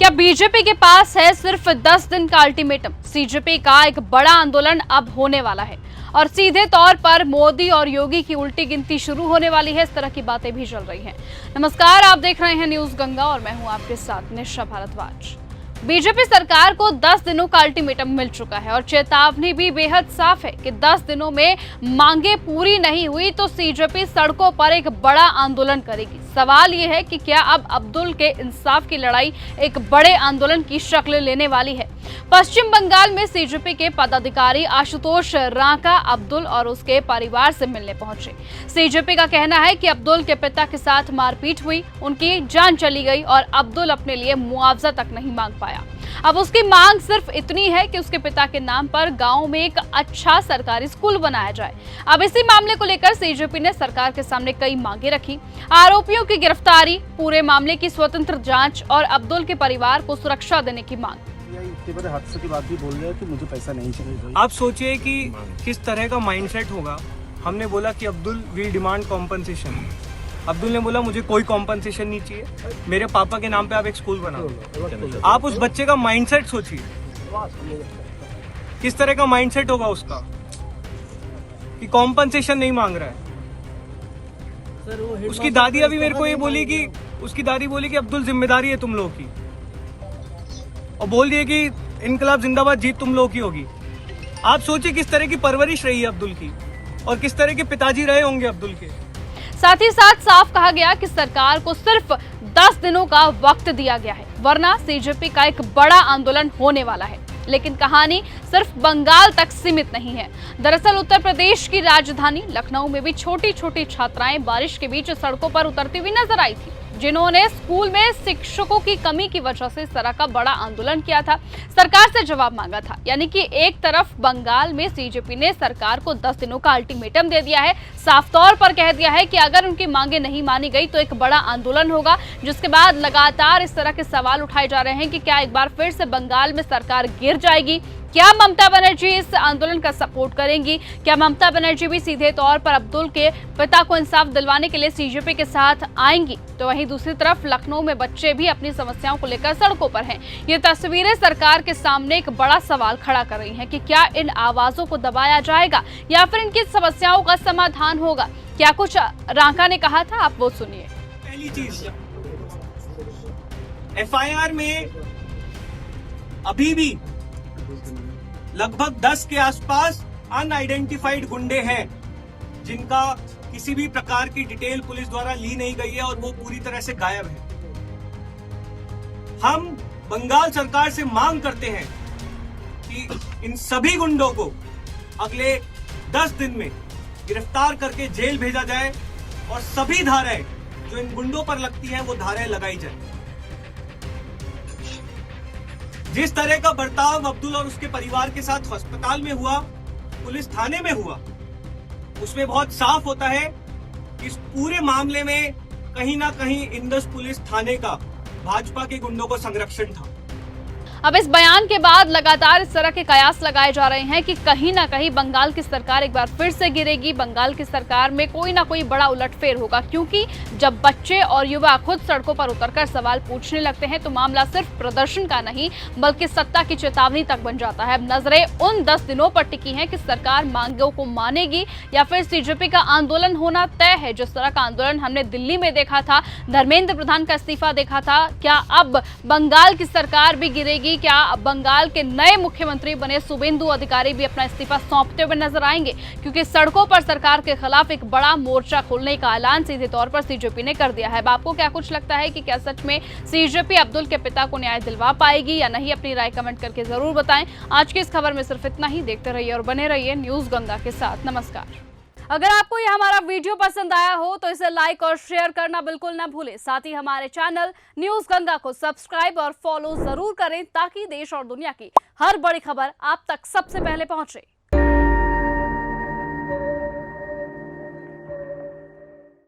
क्या बीजेपी के पास है सिर्फ 10 दिन का अल्टीमेटम? सीजेपी का एक बड़ा आंदोलन अब होने वाला है और सीधे तौर पर मोदी और योगी की उल्टी गिनती शुरू होने वाली है। इस तरह की बातें भी चल रही हैं। नमस्कार, आप देख रहे हैं न्यूज गंगा और मैं हूं आपके साथ निशा भारद्वाज। बीजेपी सरकार को 10 दिनों का अल्टीमेटम मिल चुका है और चेतावनी भी बेहद साफ है कि 10 दिनों में मांगे पूरी नहीं हुई तो सीजेपी सड़कों पर एक बड़ा आंदोलन करेगी। सवाल यह है कि क्या अब अब्दुल के इंसाफ की लड़ाई एक बड़े आंदोलन की शक्ल लेने वाली है? पश्चिम बंगाल में सीजेपी के पदाधिकारी आशुतोष रांका अब्दुल और उसके परिवार से मिलने पहुंचे। सीजेपी का कहना है कि अब्दुल के पिता के साथ मारपीट हुई, उनकी जान चली गई और अब्दुल अपने लिए मुआवजा तक नहीं मांग पाया। अब उसकी मांग सिर्फ इतनी है कि उसके पिता के नाम पर गांव में एक अच्छा सरकारी स्कूल बनाया जाए। अब इसी मामले को लेकर सीजेपी ने सरकार के सामने कई मांगे रखी। आरोपियों की गिरफ्तारी, पूरे मामले की स्वतंत्र जांच और अब्दुल के परिवार को सुरक्षा देने की मांग। इतने बड़े हादसे की बात भी बोल रहे हैं कि मुझे पैसा नहीं चाहिए। आप सोचिए कि किस तरह का माइंडसेट होगा। हमने बोला कि Abdul we demand compensation. Abdul ने बोला मुझे कोई कॉम्पनसेशन नहीं चाहिए, मेरे पापा के नाम पे आप एक स्कूल बनाओ। आप उस बच्चे का माइंडसेट सोचिए, किस तरह का माइंडसेट होगा उसका कि कॉम्पनसेशन नहीं मांग रहा है। उसकी दादी अभी मेरे को ये बोली कि अब्दुल जिम्मेदारी है तुम लोगों की, और बोल दिए कि इनकलाब जिंदाबाद जीत तुम लोगों की होगी। आप सोचिए किस तरह की परवरिश रही है अब्दुल की और किस तरह के पिताजी रहे होंगे अब्दुल के। साथ ही साथ साफ कहा गया कि सरकार को सिर्फ 10 दिनों का वक्त दिया गया है, वरना सीजेपी का एक बड़ा आंदोलन होने वाला है। लेकिन कहानी सिर्फ बंगाल तक सीमित नहीं है। दरअसल उत्तर प्रदेश की राजधानी लखनऊ में भी छोटी छोटी छात्राएं बारिश के बीच सड़कों पर उतरती हुई नजर आई थी, जिन्होंने स्कूल में शिक्षकों की कमी की वजह से इस तरह का बड़ा आंदोलन किया था, सरकार से जवाब मांगा था। यानी कि एक तरफ बंगाल में सीजेपी ने सरकार को 10 दिनों का अल्टीमेटम दे दिया है, साफ तौर पर कह दिया है कि अगर उनकी मांगे नहीं मानी गई तो एक बड़ा आंदोलन होगा। जिसके बाद लगातार इस तरह के सवाल उठाए जा रहे हैं कि क्या एक बार फिर से बंगाल में सरकार गिर जाएगी? क्या ममता बनर्जी इस आंदोलन का सपोर्ट करेंगी? क्या ममता बनर्जी भी सीधे तौर पर अब्दुल के पिता को इंसाफ दिलवाने के लिए सीजेपी के साथ आएंगी? तो वहीं दूसरी तरफ लखनऊ में बच्चे भी अपनी समस्याओं को लेकर सड़कों पर हैं। ये तस्वीरें सरकार के सामने एक बड़ा सवाल खड़ा कर रही हैं कि क्या इन आवाजों को दबाया जाएगा या फिर इनकी समस्याओं का समाधान होगा? क्या कुछ रांका ने कहा था, आप वो सुनिए। पहली चीज, एफआईआर में अभी भी लगभग 10 के आसपास अनआइडेंटिफाइड गुंडे हैं, जिनका किसी भी प्रकार की डिटेल पुलिस द्वारा ली नहीं गई है और वो पूरी तरह से गायब है। हम बंगाल सरकार से मांग करते हैं कि इन सभी गुंडों को अगले 10 दिन में गिरफ्तार करके जेल भेजा जाए और सभी धाराएं जो इन गुंडों पर लगती हैं वो धाराएं लगाई जाए। जिस तरह का बर्ताव अब्दुल और उसके परिवार के साथ अस्पताल में हुआ, पुलिस थाने में हुआ, उसमें बहुत साफ होता है कि इस पूरे मामले में कहीं ना कहीं इंदस पुलिस थाने का भाजपा के गुंडों को संरक्षण था। अब इस बयान के बाद लगातार इस तरह के कयास लगाए जा रहे हैं कि कहीं ना कहीं बंगाल की सरकार एक बार फिर से गिरेगी, बंगाल की सरकार में कोई ना कोई बड़ा उलटफेर होगा। क्योंकि जब बच्चे और युवा खुद सड़कों पर उतरकर सवाल पूछने लगते हैं तो मामला सिर्फ प्रदर्शन का नहीं बल्कि सत्ता की चेतावनी तक बन जाता है। अब नजरें उन 10 दिनों पर टिकी हैं कि सरकार मांगों को मानेगी या फिर सीजेपी का आंदोलन होना तय है। जिस तरह का आंदोलन हमने दिल्ली में देखा था, धर्मेंद्र प्रधान का इस्तीफा देखा था, क्या अब बंगाल की सरकार भी गिरेगी? क्या बंगाल के नए मुख्यमंत्री बने शुभेंदु अधिकारी भी अपना इस्तीफा सौंपते हुए नजर आएंगे? क्योंकि सड़कों पर सरकार के खिलाफ एक बड़ा मोर्चा खोलने का ऐलान सीधे तौर पर सीजेपी ने कर दिया है। अब आपको क्या कुछ लगता है कि क्या सच में सीजेपी अब्दुल के पिता को न्याय दिलवा पाएगी या नहीं? अपनी राय कमेंट करके जरूर बताएं। आज की इस खबर में सिर्फ इतना ही। देखते रहिए और बने रहिए न्यूज गंगा के साथ। नमस्कार। अगर आपको यह हमारा वीडियो पसंद आया हो तो इसे लाइक और शेयर करना बिल्कुल ना भूलें। साथ ही हमारे चैनल न्यूज गंगा को सब्सक्राइब और फॉलो जरूर करें ताकि देश और दुनिया की हर बड़ी खबर आप तक सबसे पहले पहुंचे।